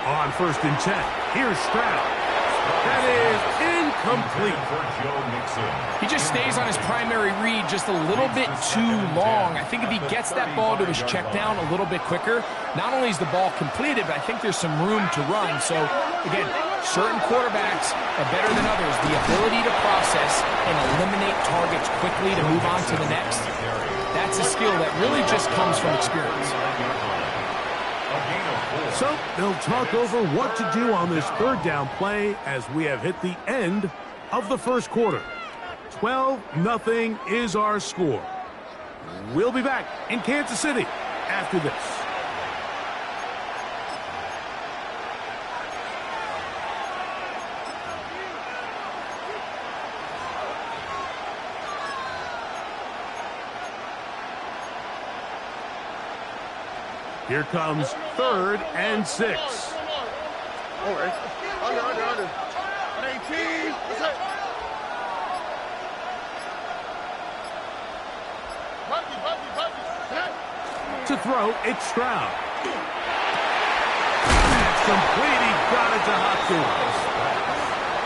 On 1st and 10, here's Stroud. That is incomplete. He just stays on his primary read just a little bit too long. I think if he gets that ball to his check down a little bit quicker, not only is the ball completed, but I think there's some room to run. So, again, certain quarterbacks are better than others. The ability to process and eliminate targets quickly to move on to the next, that's a skill that really just comes from experience. So they'll talk over what to do on this 3rd down play as we have hit the end of the 1st quarter. 12-0 is our score. We'll be back in Kansas City after this. Here comes 3rd and 6. Under. 18. To throw, it's Stroud. That's complete. He got it to Hopkins.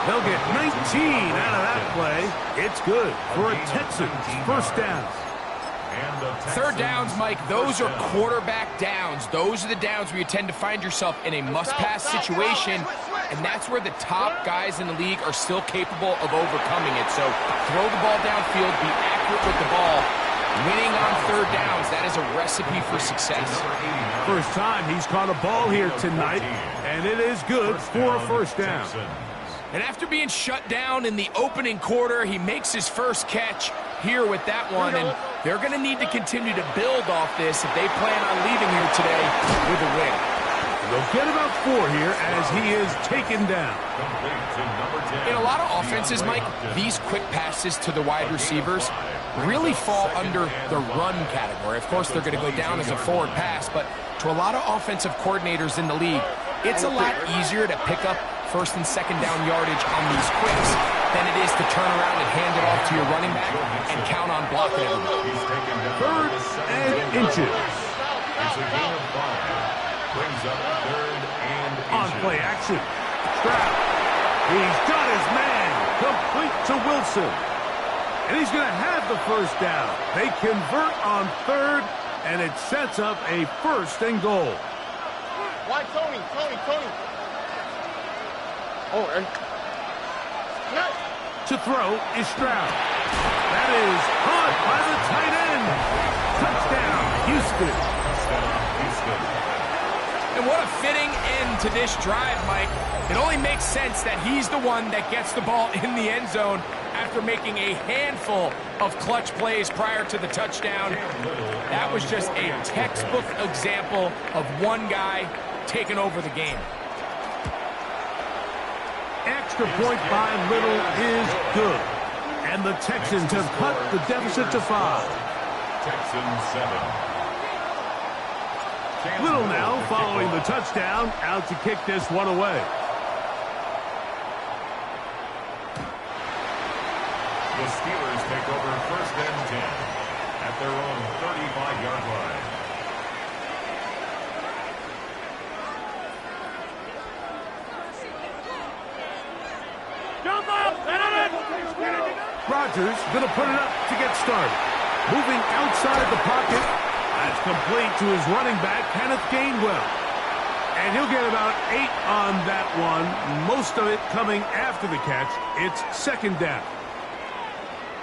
They'll get 19 out of that play. It's good for a Texans 1st down. 3rd downs, Mike, those are quarterback downs. Those are the downs where you tend to find yourself in a must-pass situation, and that's where the top guys in the league are still capable of overcoming it. So throw the ball downfield, be accurate with the ball. Winning on 3rd downs, that is a recipe for success. First time he's caught a ball here tonight, and it is good for a 1st down. And after being shut down in the opening quarter, he makes his first catch here with that one, and they're going to need to continue to build off this if they plan on leaving here today with a win. They'll get about 4 here as he is taken down. In a lot of offenses, Mike, these quick passes to the wide receivers really fall under the run category. Of course, they're going to go down as a forward pass, but to a lot of offensive coordinators in the league, it's a lot easier to pick up 1st and 2nd down yardage on these quicks than it is to turn around and hand it off to your running back and count on blocking everybody. 3rd and inches. It's a gain of 5. Brings up 3rd and inches. On play action. Stroud. He's got his man. Complete to Wilson. And he's going to have the 1st down. They convert on 3rd, and it sets up a 1st and goal. Why, Tony? To throw is Stroud. That is caught by the tight end. Touchdown, Houston. And what a fitting end to this drive, Mike. It only makes sense that he's the one that gets the ball in the end zone after making a handful of clutch plays prior to the touchdown. That was just a textbook example of one guy taking over the game. Extra point by Little is good. And the Texans have cut the deficit to 5. Texans 7. Little now following the touchdown, out to kick this one away. The Steelers take over 1st and 10 at their own 35-yard line. Rodgers going to put it up to get started. Moving outside the pocket. That's complete to his running back, Kenneth Gainwell. And he'll get about 8 on that one. Most of it coming after the catch. It's 2nd down.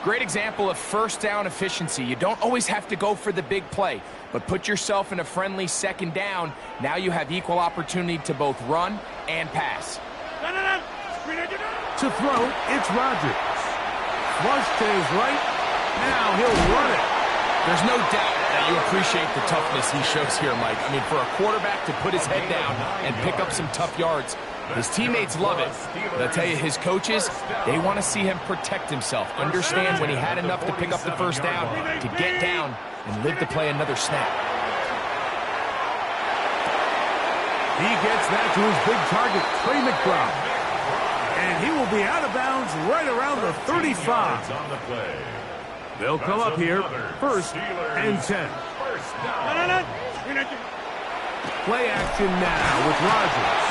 Great example of 1st down efficiency. You don't always have to go for the big play, but put yourself in a friendly 2nd down. Now you have equal opportunity to both run and pass. To throw, it's Rodgers. Flush to his right. Now he'll run it. There's no doubt that you appreciate the toughness he shows here, Mike. I mean, for a quarterback to put his head down and pick up some tough yards, his teammates love it. But I'll tell you, his coaches, they want to see him protect himself. Understand when he had enough to pick up the 1st down, to get down and live to play another snap. He gets that to his big target, Trey McBride. And he will be out of bounds right around the 35. On the play. They'll come up here, 1st and 10. Play action now with Rodgers.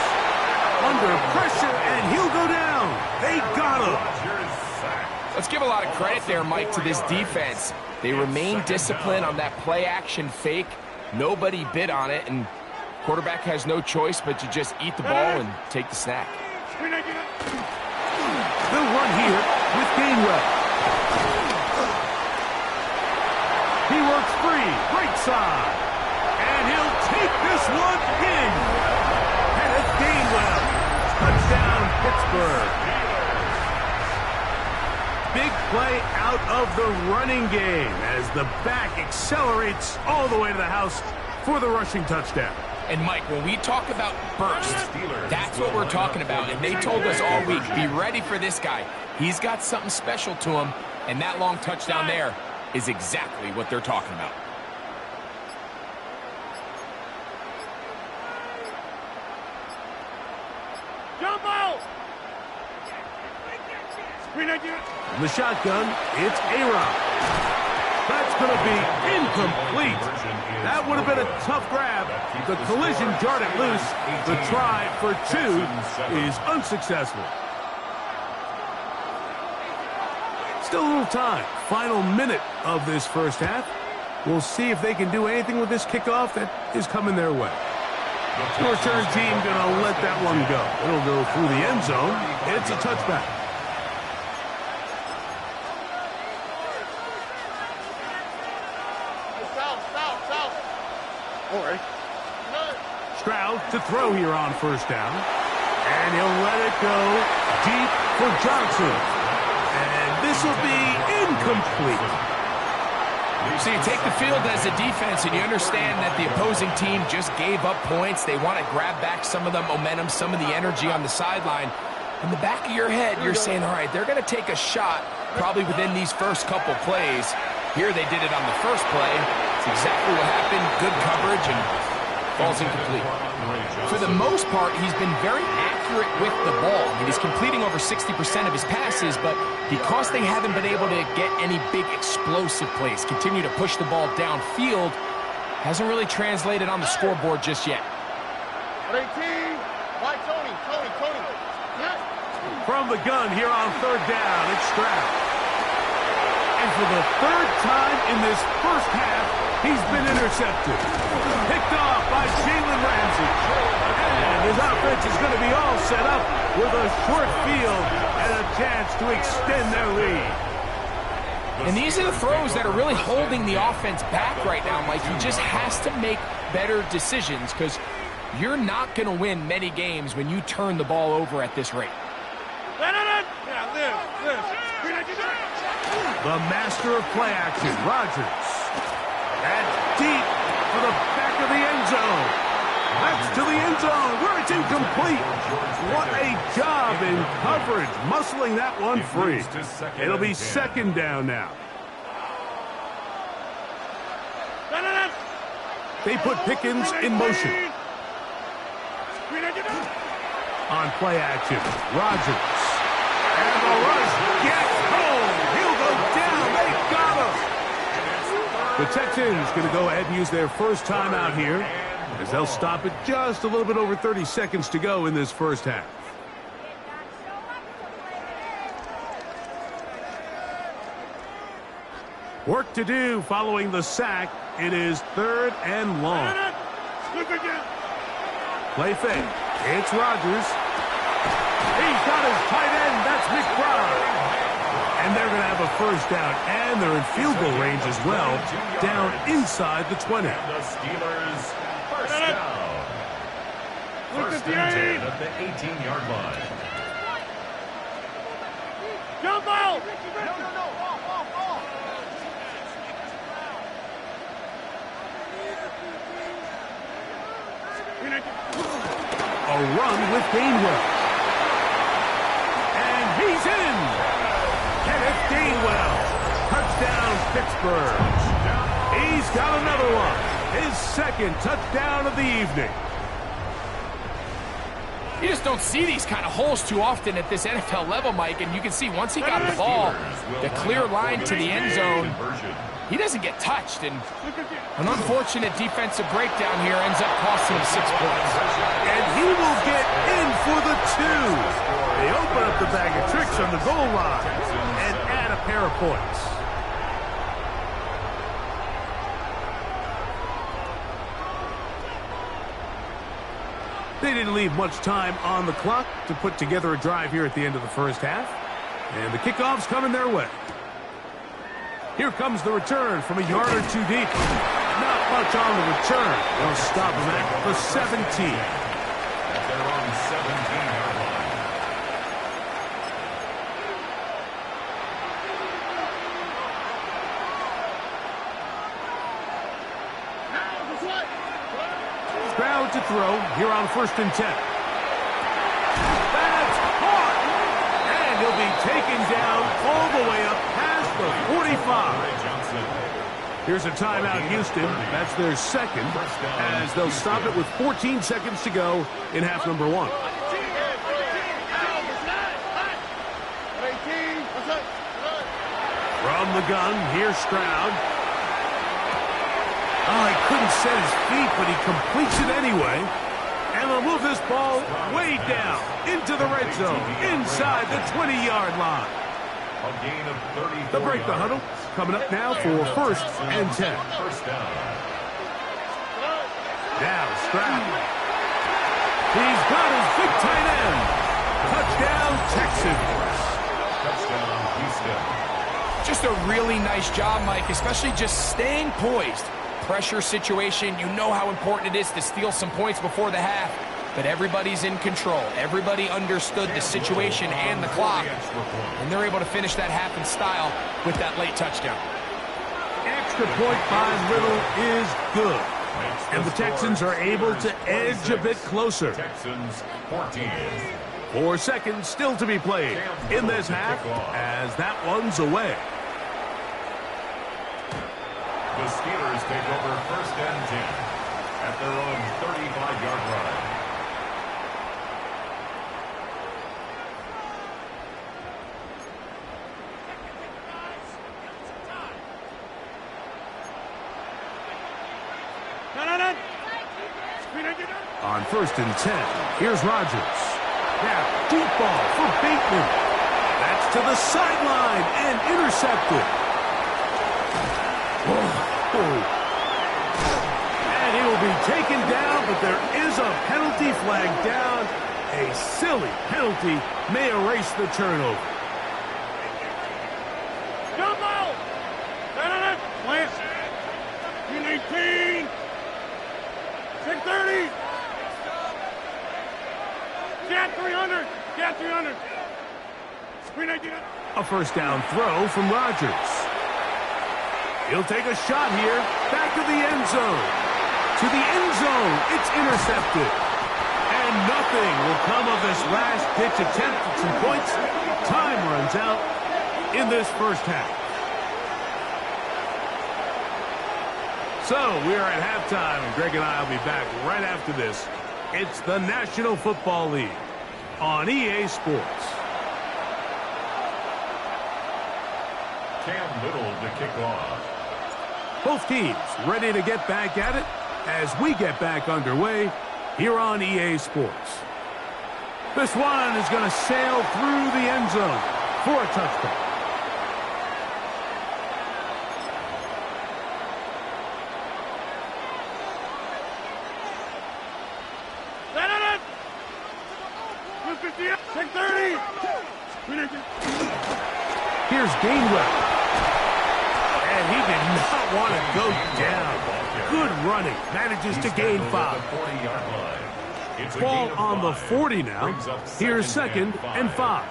Under pressure, and he'll go down. They got him. Let's give a lot of credit there, Mike, to this defense. They remain disciplined on that play action fake. Nobody bid on it, and quarterback has no choice but to just eat the ball and take the snack. They'll run here with Gainwell. He works free, right side. And he'll take this one in. Kenneth Gainwell. Touchdown, Pittsburgh. Big play out of the running game as the back accelerates all the way to the house for the rushing touchdown. And, Mike, when we talk about burst, that's what we're talking about. And they told us all week, be ready for this guy. He's got something special to him, and that long touchdown there is exactly what they're talking about. Jump out! In the shotgun, it's A-Rod. That's going to be incomplete. That would have been a tough grab. The collision jarred it loose. The try for 2 is unsuccessful. Still a little time. Final minute of this first half. We'll see if they can do anything with this kickoff that is coming their way. The return team going to let that one go. It'll go through the end zone. It's a touchback. Stroud to throw here on first down. And he'll let it go deep for Johnson. And this will be incomplete. So you take the field as a defense and you understand that the opposing team just gave up points. They want to grab back some of the momentum, some of the energy on the sideline. In the back of your head, you're saying, all right, they're going to take a shot probably within these first couple plays. Here they did it on the first play. It's exactly what happened. Good coverage and falls incomplete. For the most part, he's been very accurate with the ball. I mean, he's completing over 60% of his passes, but because they haven't been able to get any big explosive plays, continue to push the ball downfield, hasn't really translated on the scoreboard just yet. 18. Why, Tony? From the gun here on third down, it's Stroud. And for the third time in this first half, he's been intercepted. Picked off by Jalen Ramsey. And his offense is going to be all set up with a short field and a chance to extend their lead. And these are the throws that are really holding the offense back right now, Mike. He just has to make better decisions because you're not going to win many games when you turn the ball over at this rate. The master of play action, Rodgers. That's deep for the back of the end zone. That's to the end zone where it's incomplete. What a job in coverage, muscling that one free. It'll be second down now. They put Pickens in motion. On play action, Rodgers. And the rush gets home. He'll go down. They got him. The Texans going to go ahead and use their first timeout here as they'll stop it just a little bit over 30 seconds to go in this first half. Work to do following the sack. It is third and long. Play fake. It's Rodgers. He's got his tight end. That's McBride. And they're going to have a first down. And they're in field goal range as well. Down inside the 20. And the Steelers first down. First and 10 at the 18-yard line. Jump out! A run with Gainwell. And he's in. Kenneth Gainwell. Touchdown, Pittsburgh. He's got another one. His second touchdown of the evening. You just don't see these kind of holes too often at this NFL level, Mike. And you can see once he got the ball, the clear line to the end zone, he doesn't get touched, and an unfortunate defensive breakdown here ends up costing him 6 points. And he will get in for the 2. They open up the bag of tricks on the goal line and add a pair of points. They didn't leave much time on the clock to put together a drive here at the end of the first half. And the kickoff's coming their way. Here comes the return from a yard or 2 deep. Not much on the return. They'll stop him at the 17. At their own 17-yard line. Crowd to throw here on 1st and 10. That's caught! And he'll be taken down all the way up past the 45. Here's a timeout, Houston. That's their second, as they'll stop it with 14 seconds to go in half number 1. From the gun, here's Stroud. Oh, he couldn't set his feet, but he completes it anyway. And they'll move this ball way down into the red zone, inside the 20-yard line. A gain of 34 They'll break the huddle. Coming up now for 1st and 10. First down. Now Stroud. He's got his big tight end. Touchdown, Texans. Touchdown, Houston. Just a really nice job, Mike, especially just staying poised. Pressure situation, you know how important it is to steal some points before the half, but everybody's in control. Everybody understood the situation and the clock, and they're able to finish that half in style with that late touchdown. Extra point by Little is good. And the Texans are able to edge a bit closer. Texans 14. 4 seconds still to be played in this half as that one's away. The Steelers take over 1st and 10 at their own 35-yard line. On 1st and 10, here's Rodgers. Now, deep ball for Bateman. That's to the sideline and intercepted. And he will be taken down, but there is a penalty flag down. A silly penalty may erase the turnover. Jump out! Plant. 18. 630. Cat 300. Cat 300. Screen 18. A 1st down throw from Rodgers. He'll take a shot here. Back to the end zone. To the end zone. It's intercepted. And nothing will come of this last-ditch attempt at some points. Time runs out in this first half. So we are at halftime, and Greg and I will be back right after this. It's the National Football League on EA Sports. Cam Little to kick off. Both teams ready to get back at it as we get back underway here on EA Sports. This one is going to sail through the end zone for a touchdown. Here's Gainwell. And he did not want to go down. Good running. Manages to gain 5. Ball on the 40 now. Here's 2nd and 5.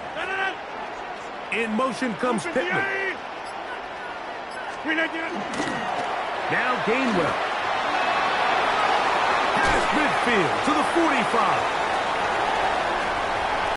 In motion comes Pittman. Now Gainwell. Past midfield to the 45.